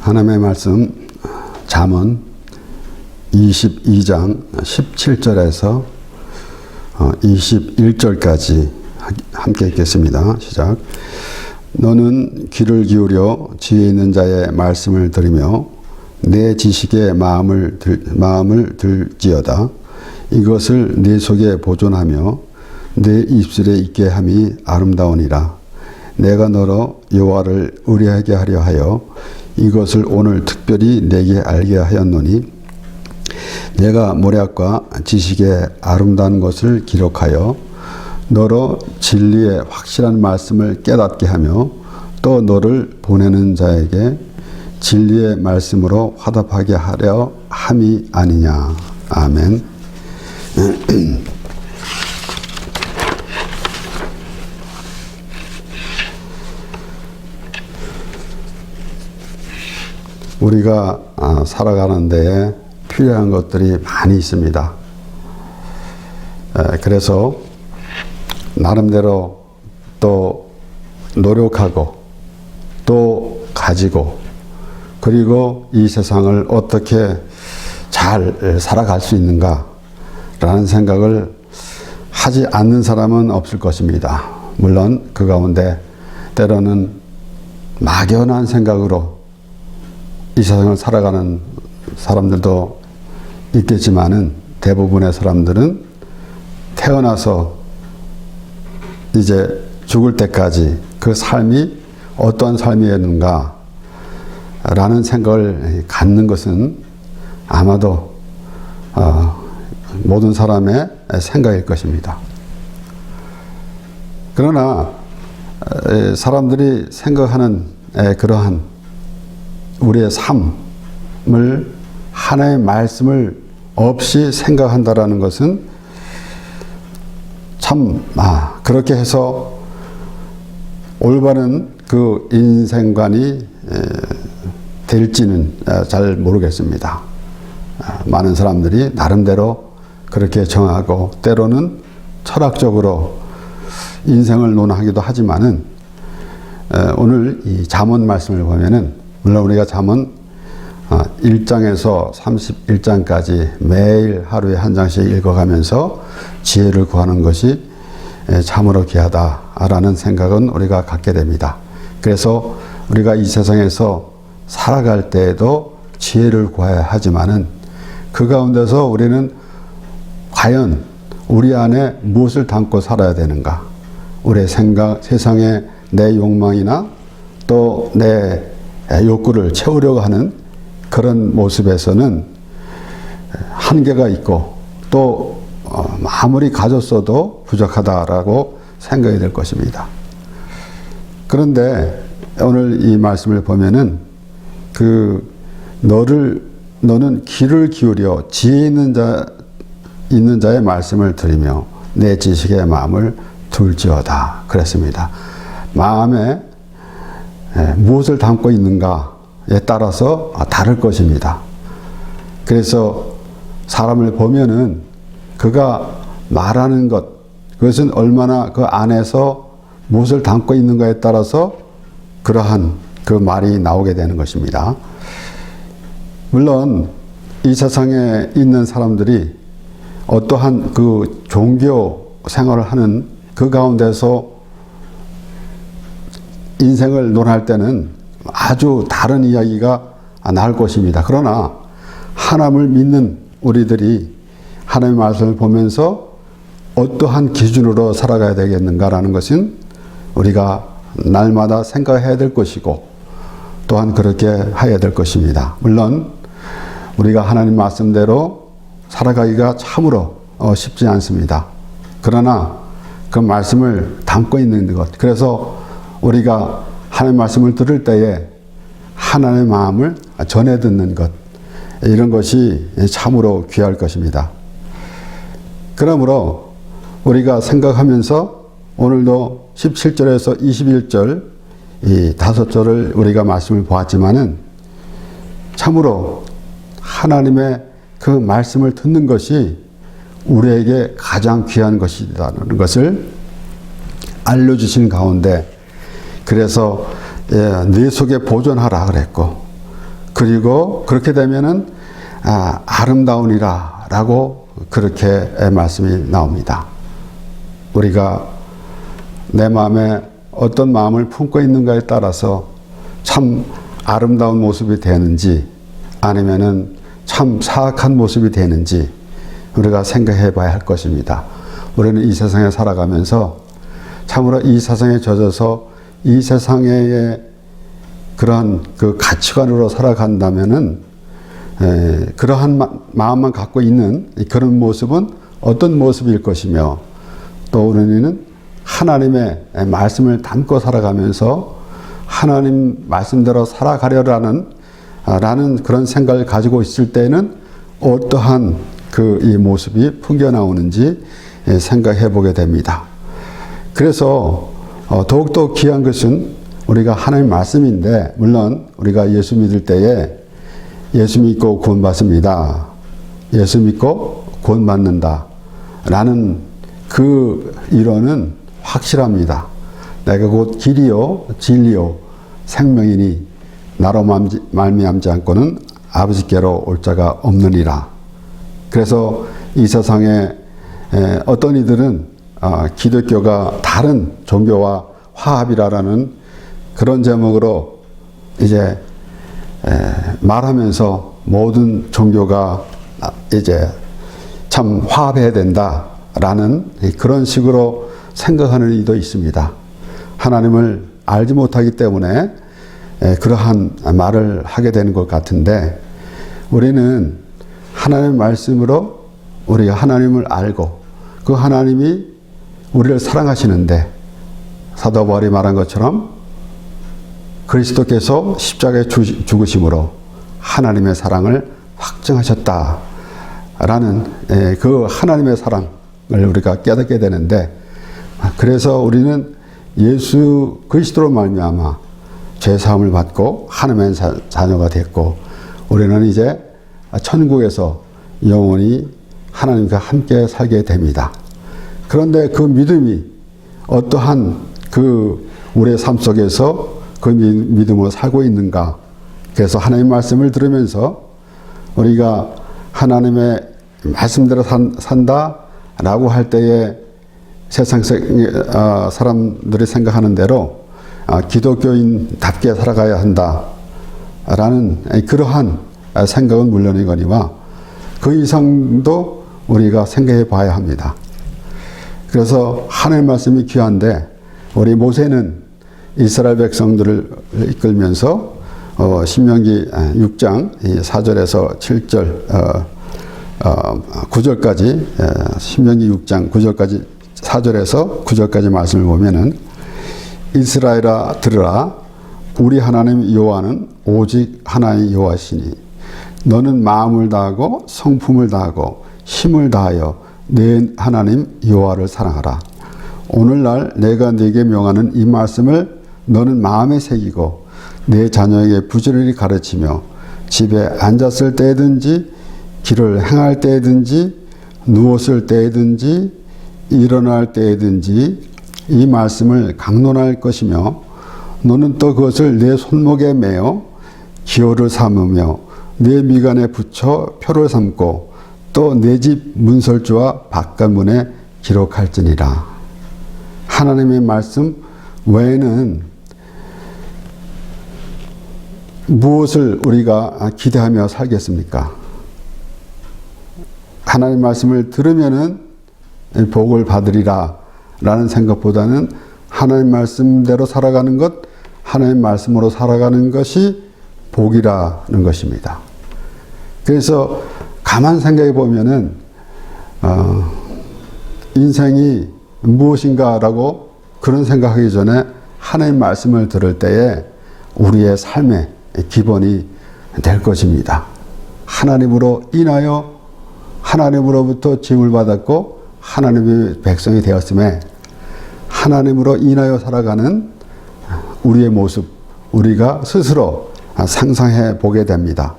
하나님의 말씀 잠언 22장 17절에서 21절까지 함께 읽겠습니다. 시작. 너는 귀를 기울여 지혜 있는 자의 말씀을 들으며 내 지식에 마음을 들지어다. 이것을 네 속에 보존하며 내 입술에 있게 함이 아름다우니라. 내가 너로 여호와를 의뢰하게 하려 하여 이것을 오늘 특별히 내게 알게 하였노니 내가 모략과 지식의 아름다운 것을 기록하여 너로 진리의 확실한 말씀을 깨닫게 하며 또 너를 보내는 자에게 진리의 말씀으로 화답하게 하려 함이 아니냐. 아멘. 우리가 살아가는 데에 필요한 것들이 많이 있습니다. 그래서 나름대로 또 노력하고 또 가지고 그리고 이 세상을 어떻게 잘 살아갈 수 있는가 라는 생각을 하지 않는 사람은 없을 것입니다. 물론 그 가운데 때로는 막연한 생각으로 이 세상을 살아가는 사람들도 있겠지만은 대부분의 사람들은 태어나서 이제 죽을 때까지 그 삶이 어떤 삶이었는가 라는 생각을 갖는 것은 아마도 모든 사람의 생각일 것입니다. 그러나 사람들이 생각하는 그러한 우리의 삶을 하나의 말씀을 없이 생각한다라는 것은 참 그렇게 해서 올바른 그 인생관이 될지는 잘 모르겠습니다. 많은 사람들이 나름대로 그렇게 정하고 때로는 철학적으로 인생을 논하기도 하지만은 오늘 이 잠언 말씀을 보면은 물론 우리가 잠언 1장에서 31장까지 매일 하루에 한 장씩 읽어가면서 지혜를 구하는 것이 참으로 귀하다라는 생각은 우리가 갖게 됩니다. 그래서 우리가 이 세상에서 살아갈 때에도 지혜를 구해야 하지만은 그 가운데서 우리는 과연 우리 안에 무엇을 담고 살아야 되는가? 우리의 생각, 세상의 내 욕망이나 또 내 욕구를 채우려고 하는 그런 모습에서는 한계가 있고 또 아무리 가졌어도 부족하다라고 생각이 될 것입니다. 그런데 오늘 이 말씀을 보면은 너는 귀를 기울여 지혜 있는 자의 말씀을 들으며 내 지식의 마음을 둘지어다 그랬습니다. 마음에 무엇을 담고 있는가에 따라서 다를 것입니다. 그래서 사람을 보면은 그가 말하는 것, 그것은 얼마나 그 안에서 무엇을 담고 있는가에 따라서 그러한 그 말이 나오게 되는 것입니다. 물론 이 세상에 있는 사람들이 어떠한 그 종교 생활을 하는 그 가운데서 인생을 논할 때는 아주 다른 이야기가 나올 것입니다. 그러나 하나님을 믿는 우리들이 하나님의 말씀을 보면서 어떠한 기준으로 살아가야 되겠는가라는 것은 우리가 날마다 생각해야 될 것이고 또한 그렇게 해야 될 것입니다. 물론 우리가 하나님 말씀대로 살아가기가 참으로 쉽지 않습니다. 그러나 그 말씀을 담고 있는 것, 그래서 우리가 하나님의 말씀을 들을 때에 하나님의 마음을 전해 듣는 것, 이런 것이 참으로 귀할 것입니다. 그러므로 우리가 생각하면서 오늘도 17절에서 21절 이 5절을 우리가 말씀을 보았지만은 참으로 하나님의 그 말씀을 듣는 것이 우리에게 가장 귀한 것이라는 것을 알려주신 가운데 그래서 네 속에 보존하라 그랬고 그리고 그렇게 되면은 아름다우니라 라고 그렇게 말씀이 나옵니다. 우리가 내 마음에 어떤 마음을 품고 있는가에 따라서 참 아름다운 모습이 되는지 아니면은 참 사악한 모습이 되는지 우리가 생각해 봐야 할 것입니다. 우리는 이 세상에 살아가면서 참으로 이 세상에 젖어서 이 세상의 그러한 그 가치관으로 살아간다면은 그러한 마음만 갖고 있는 그런 모습은 어떤 모습일 것이며 또 우리는 하나님의 말씀을 담고 살아가면서 하나님 말씀대로 살아가려라는 그런 생각을 가지고 있을 때는 어떠한 이 모습이 풍겨 나오는지 생각해 보게 됩니다. 그래서 더욱더 귀한 것은 우리가 하나님 말씀인데, 물론 우리가 예수 믿을 때에 예수 믿고 구원받습니다. 예수 믿고 구원받는다 라는 그 이론은 확실합니다. 내가 곧 길이요 진리요 생명이니 나로 말미암지 않고는 아버지께로 올 자가 없느니라. 그래서 이 세상에 어떤 이들은 기독교가 다른 종교와 화합이라는 그런 제목으로 이제 말하면서 모든 종교가 이제 참 화합해야 된다라는 그런 식으로 생각하는 이도 있습니다. 하나님을 알지 못하기 때문에 그러한 말을 하게 되는 것 같은데, 우리는 하나님의 말씀으로 우리가 하나님을 알고 그 하나님이 우리를 사랑하시는데, 사도 바울이 말한 것처럼 그리스도께서 십자가에 죽으심으로 하나님의 사랑을 확증하셨다라는 그 하나님의 사랑을 우리가 깨닫게 되는데, 그래서 우리는 예수 그리스도로 말미암아 죄 사함을 받고 하나님의 자녀가 됐고, 우리는 이제 천국에서 영원히 하나님과 함께 살게 됩니다. 그런데 그 믿음이 어떠한 우리의 삶 속에서 그 믿음으로 살고 있는가? 그래서 하나님의 말씀을 들으면서 우리가 하나님의 말씀대로 산다라고 할 때에 세상 사람들이 생각하는 대로 기독교인답게 살아가야 한다라는 그러한 생각은 물론이거니와 그 이상도 우리가 생각해 봐야 합니다. 그래서 하나님의 말씀이 귀한데, 우리 모세는 이스라엘 백성들을 이끌면서 신명기 6장 4절에서 7절 9절까지 신명기 6장 9절까지 4절에서 9절까지 말씀을 보면은, 이스라엘아 들으라, 우리 하나님 여호와는 오직 하나의 여호와시니 너는 마음을 다하고 성품을 다하고 힘을 다하여 내 하나님 여호와를 사랑하라. 오늘날 내가 네게 명하는 이 말씀을 너는 마음에 새기고 내 자녀에게 부지런히 가르치며 집에 앉았을 때든지 길을 행할 때든지 누웠을 때든지 일어날 때든지 이 말씀을 강론할 것이며, 너는 또 그것을 내 손목에 매어 기호를 삼으며 내 미간에 붙여 표를 삼고 또 내 집 문설주와 바깥문에 기록할지니라. 하나님의 말씀 외에는 무엇을 우리가 기대하며 살겠습니까? 하나님 말씀을 들으면은 복을 받으리라 라는 생각보다는 하나님 말씀대로 살아가는 것, 하나님 말씀으로 살아가는 것이 복이라는 것입니다. 그래서 가만 생각해 보면은 인생이 무엇인가라고 그런 생각하기 전에 하나님 말씀을 들을 때에 우리의 삶의 기본이 될 것입니다. 하나님으로 인하여 하나님으로부터 징을 받았고 하나님의 백성이 되었음에, 하나님으로 인하여 살아가는 우리의 모습, 우리가 스스로 상상해 보게 됩니다.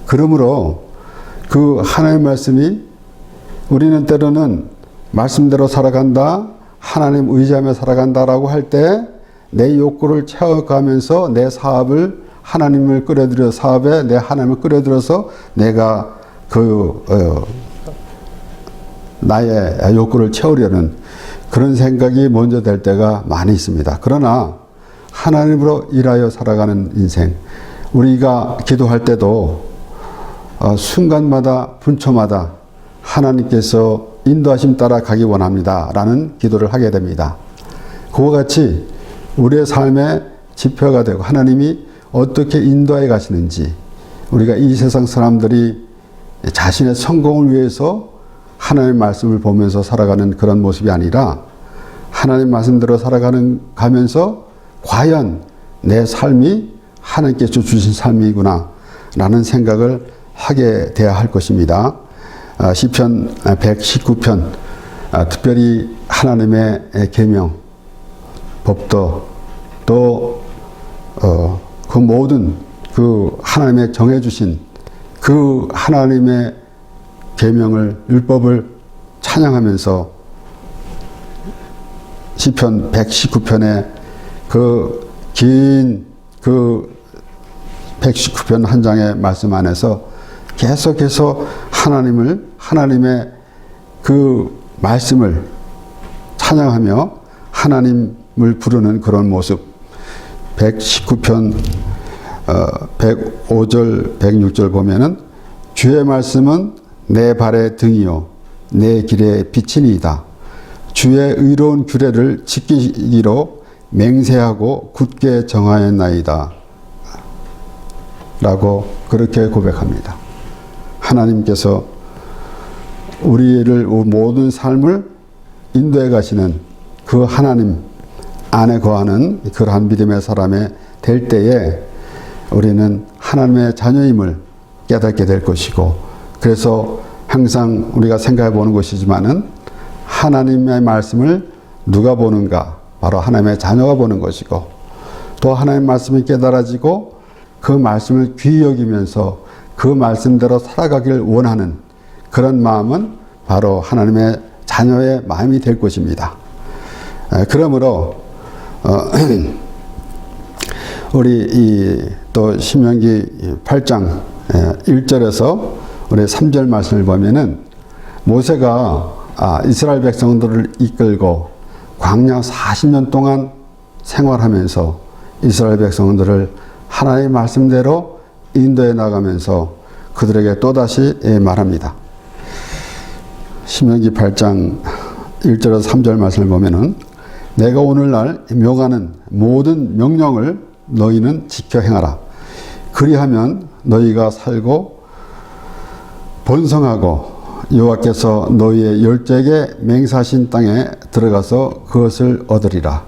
그러므로 그 하나님의 말씀이, 우리는 때로는 말씀대로 살아간다, 하나님 의지하며 살아간다라고 할 때 내 욕구를 채워가면서 내 사업을 하나님을 끌어들여 사업에 내 하나님을 끌어들여서 내가 나의 욕구를 채우려는 그런 생각이 먼저 될 때가 많이 있습니다. 그러나 하나님으로 일하여 살아가는 인생, 우리가 기도할 때도 순간마다 분초마다 하나님께서 인도하심 따라 가기 원합니다 라는 기도를 하게 됩니다. 그와 같이 우리의 삶의 지표가 되고 하나님이 어떻게 인도해 가시는지, 우리가 이 세상 사람들이 자신의 성공을 위해서 하나님의 말씀을 보면서 살아가는 그런 모습이 아니라 하나님 말씀대로 가면서 과연 내 삶이 하나님께서 주신 삶이구나 라는 생각을 하게 돼야 할 것입니다. 시편 119편, 특별히 하나님의 계명, 법도, 또 그 모든 그 하나님의 정해주신 그 하나님의 계명을, 율법을 찬양하면서 시편 119편에 그 긴 119편 한 장의 말씀 안에서 계속해서 하나님의 그 말씀을 찬양하며 하나님을 부르는 그런 모습. 119편 105절 106절 보면은 주의 말씀은 내 발의 등이요 내 길의 빛이니이다. 주의 의로운 규례를 지키기로 맹세하고 굳게 정하였나이다 라고 그렇게 고백합니다. 하나님께서 우리를 모든 삶을 인도해 가시는 그 하나님 안에 거하는 그러한 믿음의 사람이 될 때에 우리는 하나님의 자녀임을 깨닫게 될 것이고, 그래서 항상 우리가 생각해 보는 것이지만은 하나님의 말씀을 누가 보는가? 바로 하나님의 자녀가 보는 것이고, 또 하나님의 말씀이 깨달아지고 그 말씀을 귀히 여기면서 그 말씀대로 살아가길 원하는 그런 마음은 바로 하나님의 자녀의 마음이 될 것입니다. 그러므로 우리 또 신명기 8장 1절에서 우리 3절 말씀을 보면은 모세가 이스라엘 백성들을 이끌고 광야 40년 동안 생활하면서 이스라엘 백성들을 하나님의 말씀대로 인도해 나가면서 그들에게 또다시 말합니다. 신명기 8장 1절에서 3절 말씀을 보면은 내가 오늘날 명하는 모든 명령을 너희는 지켜 행하라. 그리하면 너희가 살고 번성하고 여호와께서 너희의 열조에게 맹세하신 땅에 들어가서 그것을 얻으리라.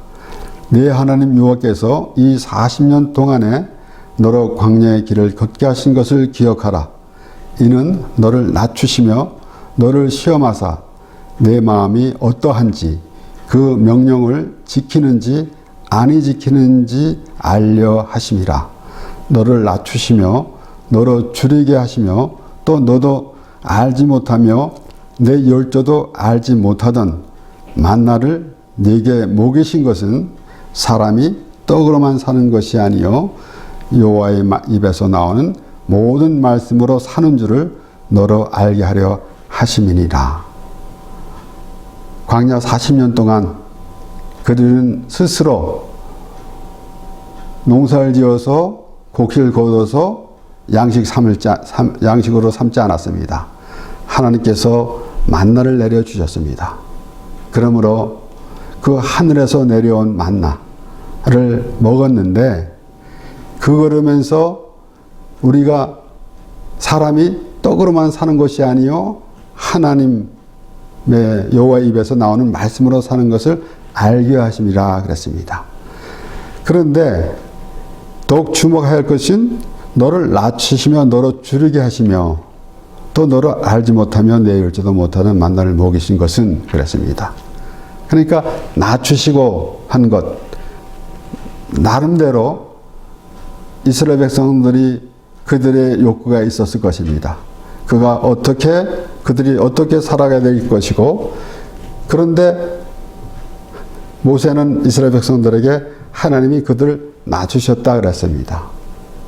네 하나님 여호와께서 이 40년 동안에 너로 광야의 길을 걷게 하신 것을 기억하라. 이는 너를 낮추시며 너를 시험하사 내 마음이 어떠한지 그 명령을 지키는지 아니 지키는지 알려 하심이라. 너를 낮추시며 너로 줄이게 하시며 또 너도 알지 못하며 내 열조도 알지 못하던 만나를 네게 먹이신 것은 사람이 떡으로만 사는 것이 아니요 여호와의 입에서 나오는 모든 말씀으로 사는 줄을 너로 알게 하려 하심이니라. 광야 40년 동안 그들은 스스로 농사를 지어서 곡식을 거둬서 양식으로 삼지 않았습니다. 하나님께서 만나를 내려주셨습니다. 그러므로 그 하늘에서 내려온 만나를 먹었는데, 그러면서 우리가 사람이 떡으로만 사는 것이 아니요 하나님의 여호와의 입에서 나오는 말씀으로 사는 것을 알게 하심이라 그랬습니다. 그런데 더욱 주목해야 할 것은 너를 낮추시며 너로 줄이게 하시며 또 너를 알지 못하며 내 열지도 못하는 만나를 먹이신 것은 그랬습니다. 그러니까 낮추시고 한 것, 나름대로 이스라엘 백성들이 그들의 욕구가 있었을 것입니다. 그들이 어떻게 살아가야 될 것이고, 그런데 모세는 이스라엘 백성들에게 하나님이 그들을 낮추셨다 그랬습니다.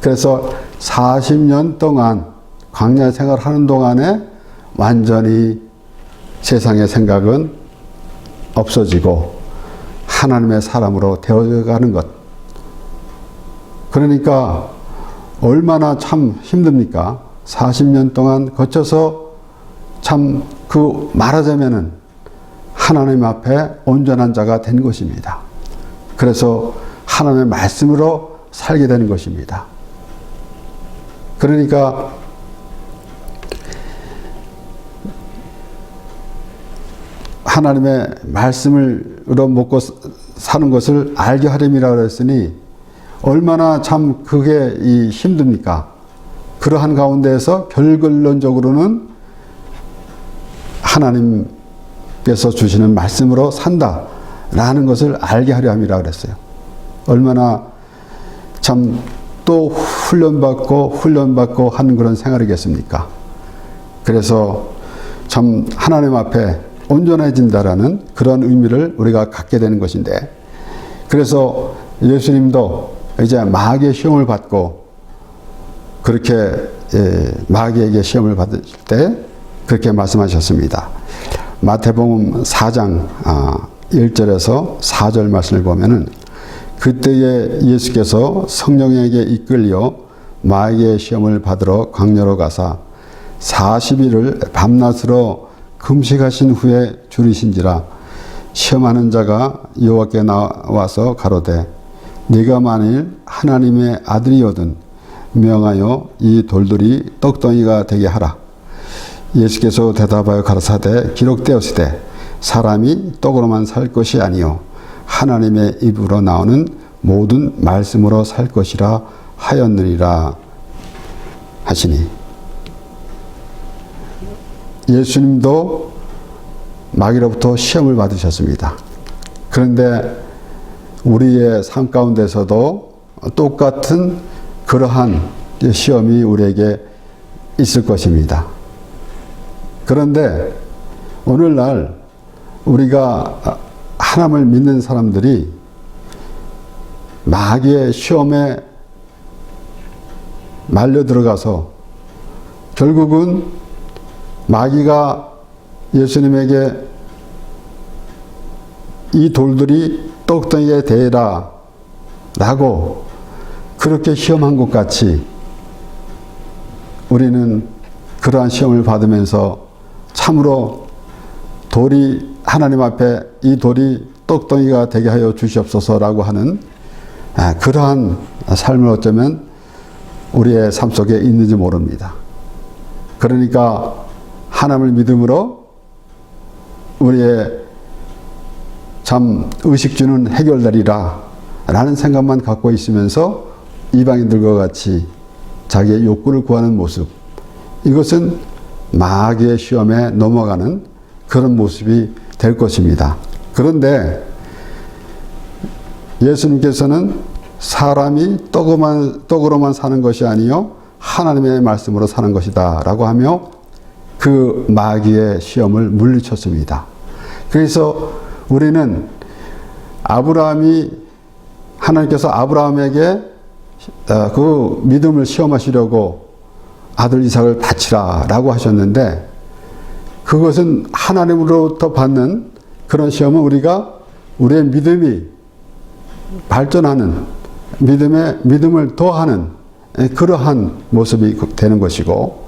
그래서 40년 동안 광야 생활하는 동안에 완전히 세상의 생각은 없어지고 하나님의 사람으로 되어가는 것. 그러니까 얼마나 참 힘듭니까? 40년 동안 거쳐서 참 그 말하자면은 하나님 앞에 온전한 자가 된 것입니다. 그래서 하나님의 말씀으로 살게 되는 것입니다. 그러니까 하나님의 말씀으로 먹고 사는 것을 알게 하림이라 그랬으니 얼마나 참 그게 힘듭니까? 그러한 가운데에서 결론적으로는 하나님께서 주시는 말씀으로 산다라는 것을 알게 하려 함이라 그랬어요. 얼마나 참 또 훈련받고 하는 그런 생활이겠습니까? 그래서 참 하나님 앞에 온전해진다라는 그런 의미를 우리가 갖게 되는 것인데, 그래서 예수님도 이제 마귀의 시험을 받고 그렇게 마귀에게 시험을 받을 때 그렇게 말씀하셨습니다. 마태복음 4장 1절에서 4절 말씀을 보면은 그때에 예수께서 성령에게 이끌려 마귀의 시험을 받으러 광야로 가사 40일을 밤낮으로 금식하신 후에 줄이신지라. 시험하는 자가 여호와께 나와서 가로되 네가 만일 하나님의 아들이거든 명하여 이 돌들이 떡덩이가 되게 하라. 예수께서 대답하여 가라사대 기록되었으되 사람이 떡으로만 살 것이 아니요 하나님의 입으로 나오는 모든 말씀으로 살 것이라 하였느니라 하시니, 예수님도 마귀로부터 시험을 받으셨습니다. 그런데 우리의 삶 가운데서도 똑같은 그러한 시험이 우리에게 있을 것입니다. 그런데 오늘날 우리가 하나님을 믿는 사람들이 마귀의 시험에 말려 들어가서 결국은 마귀가 예수님에게 이 돌들이 떡덩이에 대라 라고 그렇게 시험한 것 같이 우리는 그러한 시험을 받으면서 참으로 돌이 하나님 앞에 이 돌이 떡덩이가 되게 하여 주시옵소서라고 하는 그러한 삶을 어쩌면 우리의 삶 속에 있는지 모릅니다. 그러니까 하나님을 믿음으로 우리의 참 의식주는 해결되리라 라는 생각만 갖고 있으면서 이방인들과 같이 자기의 욕구를 구하는 모습, 이것은 마귀의 시험에 넘어가는 그런 모습이 될 것입니다. 그런데 예수님께서는 사람이 떡으로만 사는 것이 아니요 하나님의 말씀으로 사는 것이다 라고 하며 그 마귀의 시험을 물리쳤습니다. 그래서 우리는 하나님께서 아브라함에게 그 믿음을 시험하시려고 아들 이삭을 바치라 라고 하셨는데, 그것은 하나님으로부터 받는 그런 시험은 우리의 믿음이 발전하는, 믿음을 더하는 그러한 모습이 되는 것이고,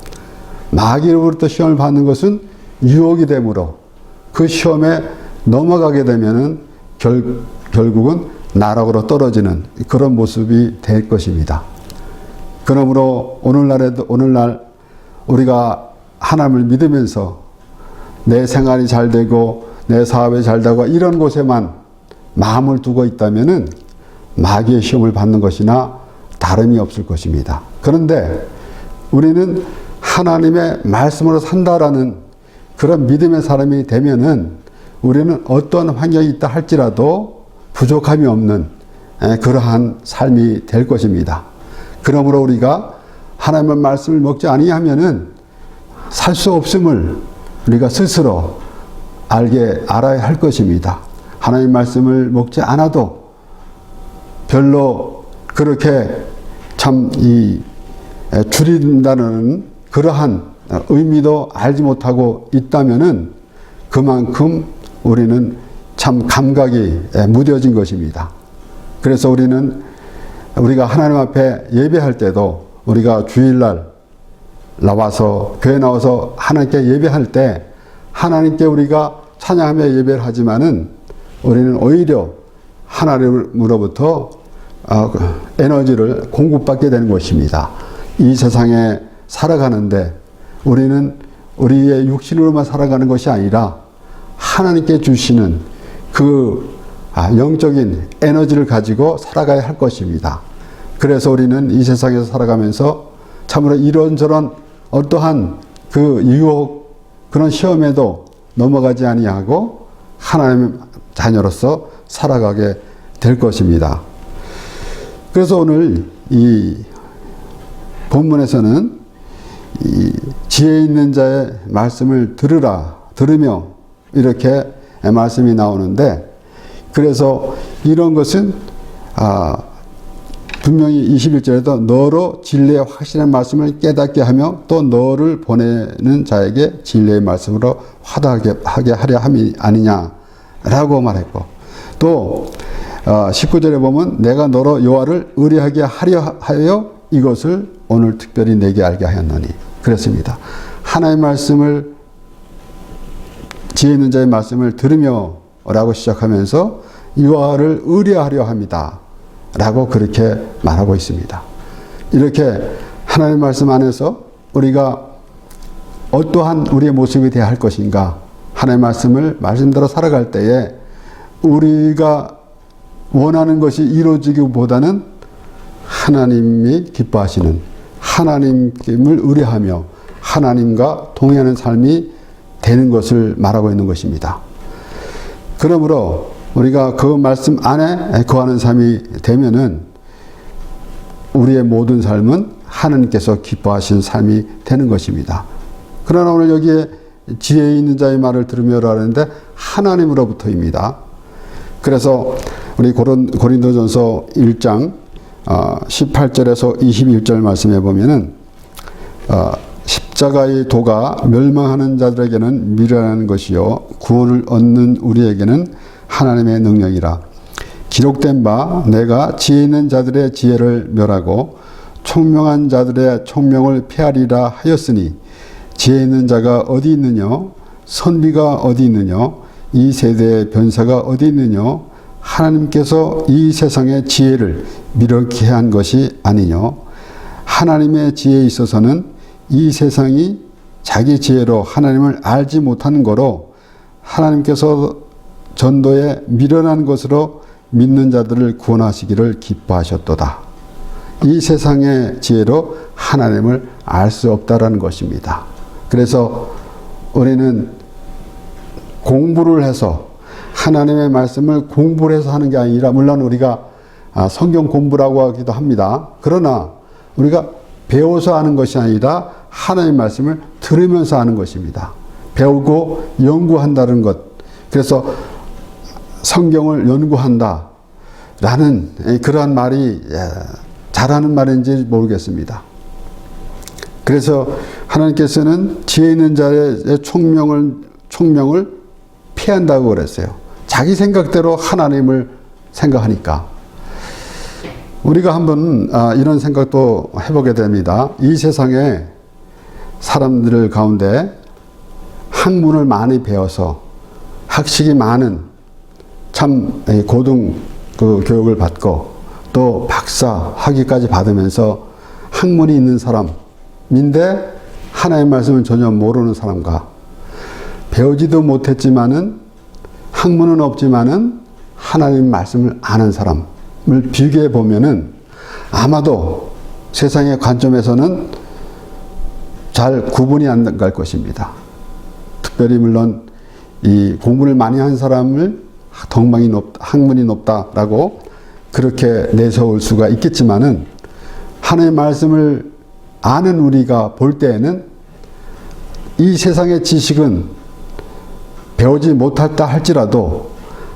마귀로부터 시험을 받는 것은 유혹이 되므로 그 시험에 넘어가게 되면은 결국은 나락으로 떨어지는 그런 모습이 될 것입니다. 그러므로 오늘날 우리가 하나님을 믿으면서 내 생활이 잘 되고 내 사업이 잘 되고 이런 곳에만 마음을 두고 있다면은 마귀의 시험을 받는 것이나 다름이 없을 것입니다. 그런데 우리는 하나님의 말씀으로 산다라는 그런 믿음의 사람이 되면은 우리는 어떤 환경이 있다 할지라도 부족함이 없는 그러한 삶이 될 것입니다. 그러므로 우리가 하나님의 말씀을 먹지 아니하면은 살 수 없음을 우리가 스스로 알아야 할 것입니다. 하나님 말씀을 먹지 않아도 별로 그렇게 참 줄인다는 그러한 의미도 알지 못하고 있다면은 그만큼 우리는 참 감각이 무뎌진 것입니다. 그래서 우리가 하나님 앞에 예배할 때도 우리가 주일날 나와서 교회 나와서 하나님께 예배할 때 하나님께 우리가 찬양하며 예배를 하지만은 우리는 오히려 하나님으로부터 에너지를 공급받게 되는 것입니다. 이 세상에 살아가는데 우리는 우리의 육신으로만 살아가는 것이 아니라 하나님께 주시는 그 영적인 에너지를 가지고 살아가야 할 것입니다. 그래서 우리는 이 세상에서 살아가면서 참으로 이런저런 어떠한 그 유혹, 그런 시험에도 넘어가지 아니하고 하나님의 자녀로서 살아가게 될 것입니다. 그래서 오늘 이 본문에서는 이 지혜 있는 자의 말씀을 들으며 이렇게 말씀이 나오는데, 그래서 이런 것은 분명히 21절에도 너로 진리의 확실한 말씀을 깨닫게 하며 또 너를 보내는 자에게 진리의 말씀으로 화답하게 하려 함이 아니냐라고 말했고, 또 19절에 보면 내가 너로 여호와를 의뢰하게 하려 하여 이것을 오늘 특별히 내게 알게 하였노니 그랬습니다. 하나님의 말씀을, 지혜 있는 자의 말씀을 들으며 라고 시작하면서 여호와를 의뢰하려 합니다 라고 그렇게 말하고 있습니다. 이렇게 하나님의 말씀 안에서 우리가 어떠한 우리의 모습이 되어야 할 것인가, 하나님의 말씀을 말씀대로 살아갈 때에 우리가 원하는 것이 이루어지기보다는 하나님이 기뻐하시는 하나님을 의뢰하며 하나님과 동행하는 삶이 되는 것을 말하고 있는 것입니다. 그러므로 우리가 그 말씀 안에 거하는 삶이 되면은 우리의 모든 삶은 하나님께서 기뻐하신 삶이 되는 것입니다. 그러나 오늘 여기에 지혜 있는 자의 말을 들으며라 하는데 하나님으로부터입니다. 그래서 우리 고린도전서 1장 18절에서 21절 말씀해 보면은 십자가의 도가 멸망하는 자들에게는 미련한 것이요 구원을 얻는 우리에게는 하나님의 능력이라. 기록된 바 내가 지혜 있는 자들의 지혜를 멸하고 총명한 자들의 총명을 폐하리라 하였으니 지혜 있는 자가 어디 있느냐, 선비가 어디 있느냐, 이 세대의 변사가 어디 있느냐, 하나님께서 이 세상의 지혜를 미련케 한 것이 아니냐. 하나님의 지혜에 있어서는 이 세상이 자기 지혜로 하나님을 알지 못하는 거로 하나님께서 전도에 미련한 것으로 믿는 자들을 구원하시기를 기뻐하셨도다. 이 세상의 지혜로 하나님을 알 수 없다라는 것입니다. 그래서 우리는 공부를 해서 하나님의 말씀을 공부를 해서 하는 게 아니라, 물론 우리가 성경 공부라고 하기도 합니다. 그러나 우리가 배워서 하는 것이 아니라 하나님의 말씀을 들으면서 하는 것입니다. 배우고 연구한다는 것. 그래서 성경을 연구한다 라는 그러한 말이 잘하는 말인지 모르겠습니다. 그래서 하나님께서는 지혜 있는 자의 총명을 피한다고 그랬어요. 자기 생각대로 하나님을 생각하니까. 우리가 한번 이런 생각도 해보게 됩니다. 이 세상에 사람들 가운데 학문을 많이 배워서 학식이 많은 참 고등 교육을 받고 또 박사 학위까지 받으면서 학문이 있는 사람인데 하나님의 말씀을 전혀 모르는 사람과 배우지도 못했지만은 학문은 없지만은 하나님 말씀을 아는 사람을 비교해 보면은 아마도 세상의 관점에서는 잘 구분이 안 갈 것입니다. 특별히 물론 이 공부를 많이 한 사람을 덕망이 높다, 학문이 높다라고 그렇게 내세울 수가 있겠지만은 하나님의 말씀을 아는 우리가 볼 때에는 이 세상의 지식은 배우지 못했다 할지라도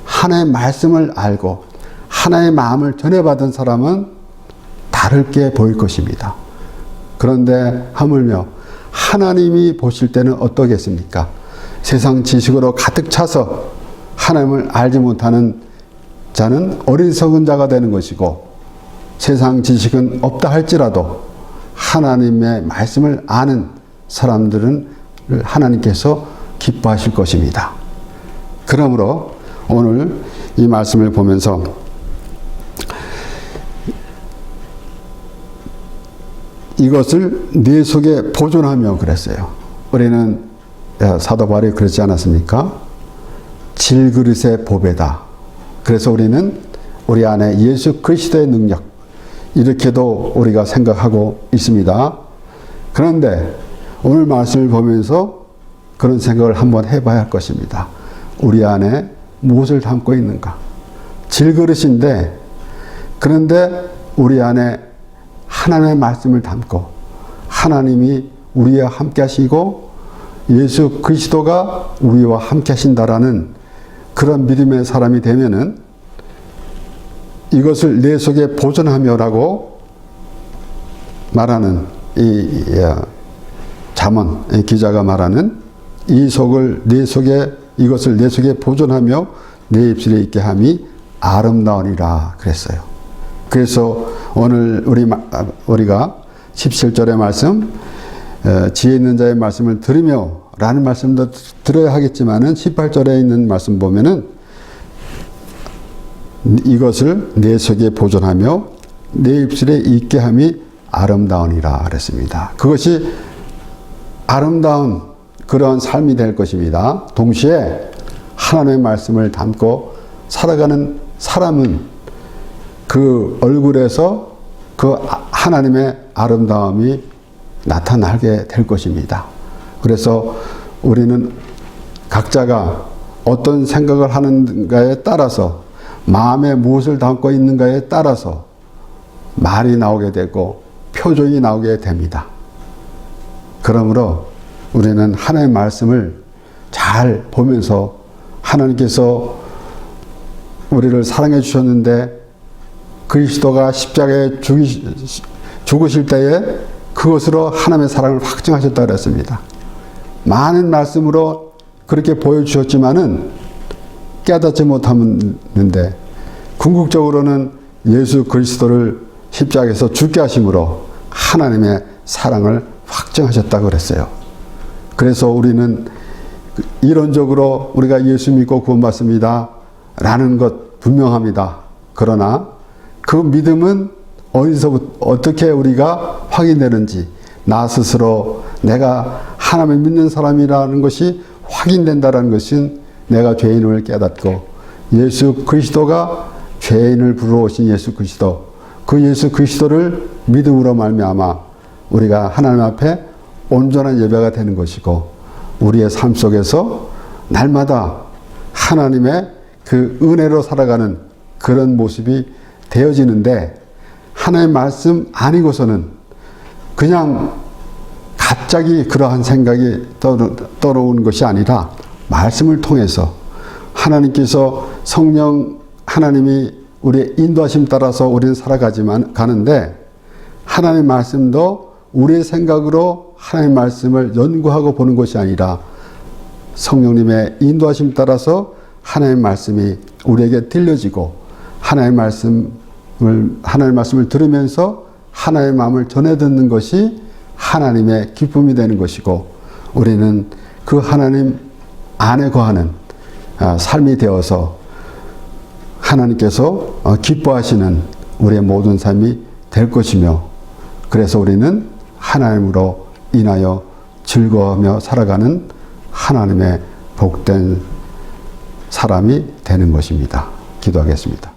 하나님의 말씀을 알고 하나님의 마음을 전해받은 사람은 다 다르게 보일 것입니다. 그런데 하물며 하나님이 보실 때는 어떠겠습니까? 세상 지식으로 가득 차서 하나님을 알지 못하는 자는 어리석은 자가 되는 것이고, 세상 지식은 없다 할지라도 하나님의 말씀을 아는 사람들은 하나님께서 기뻐하실 것입니다. 그러므로 오늘 이 말씀을 보면서 이것을 내 속에 보존하며 그랬어요. 우리는 사도 바울이 그러지 않았습니까? 질그릇의 보배다. 그래서 우리는 우리 안에 예수 그리스도의 능력, 이렇게도 우리가 생각하고 있습니다. 그런데 오늘 말씀을 보면서 그런 생각을 한번 해봐야 할 것입니다. 우리 안에 무엇을 담고 있는가? 질그릇인데, 그런데 우리 안에 하나님의 말씀을 담고 하나님이 우리와 함께 하시고 예수 그리스도가 우리와 함께 하신다라는 그런 믿음의 사람이 되면은 이것을 내 속에 보존하며라고 말하는 이 잠언 기자가 말하는 이것을 내 속에 보존하며 내 입술에 있게 함이 아름다우니라 그랬어요. 그래서 오늘 우리가 17절의 말씀, 지혜 있는 자의 말씀을 들으며 라는 말씀도 들어야 하겠지만은 18절에 있는 말씀 보면은 이것을 내 속에 보존하며 내 입술에 있게 함이 아름다우니라 그랬습니다. 그것이 아름다운 그런 삶이 될 것입니다. 동시에 하나님의 말씀을 담고 살아가는 사람은 그 얼굴에서 그 하나님의 아름다움이 나타나게 될 것입니다. 그래서 우리는 각자가 어떤 생각을 하는가에 따라서, 마음에 무엇을 담고 있는가에 따라서 말이 나오게 되고 표정이 나오게 됩니다. 그러므로 우리는 하나님의 말씀을 잘 보면서, 하나님께서 우리를 사랑해 주셨는데 그리스도가 십자가에 죽으실 때에 그것으로 하나님의 사랑을 확증하셨다고 그랬습니다. 많은 말씀으로 그렇게 보여주셨지만은 깨닫지 못하는데, 궁극적으로는 예수 그리스도를 십자가에서 죽게 하심으로 하나님의 사랑을 확증하셨다고 그랬어요. 그래서 우리는 이론적으로 우리가 예수 믿고 구원받습니다 라는 것 분명합니다. 그러나 그 믿음은 어디서부터 어떻게 우리가 확인되는지, 나 스스로 내가 하나님을 믿는 사람이라는 것이 확인된다는 것은 내가 죄인을 깨닫고 예수 그리스도가 죄인을 부르오신 예수 그리스도, 그 예수 그리스도를 믿음으로 말미암아 우리가 하나님 앞에 온전한 예배가 되는 것이고, 우리의 삶 속에서 날마다 하나님의 그 은혜로 살아가는 그런 모습이 되어지는데, 하나님의 말씀 아니고서는 그냥 갑자기 그러한 생각이 떠오르는 것이 아니라 말씀을 통해서 하나님께서 하나님이 우리의 인도하심 따라서 우리는 가는데, 하나님의 말씀도 우리의 생각으로 하나님의 말씀을 연구하고 보는 것이 아니라 성령님의 인도하심 따라서 하나님의 말씀이 우리에게 들려지고, 하나님의 말씀을 들으면서 하나님의 마음을 전해 듣는 것이 하나님의 기쁨이 되는 것이고, 우리는 그 하나님 안에 거하는 삶이 되어서 하나님께서 기뻐하시는 우리의 모든 삶이 될 것이며, 그래서 우리는 하나님으로 인하여 즐거워하며 살아가는 하나님의 복된 사람이 되는 것입니다. 기도하겠습니다.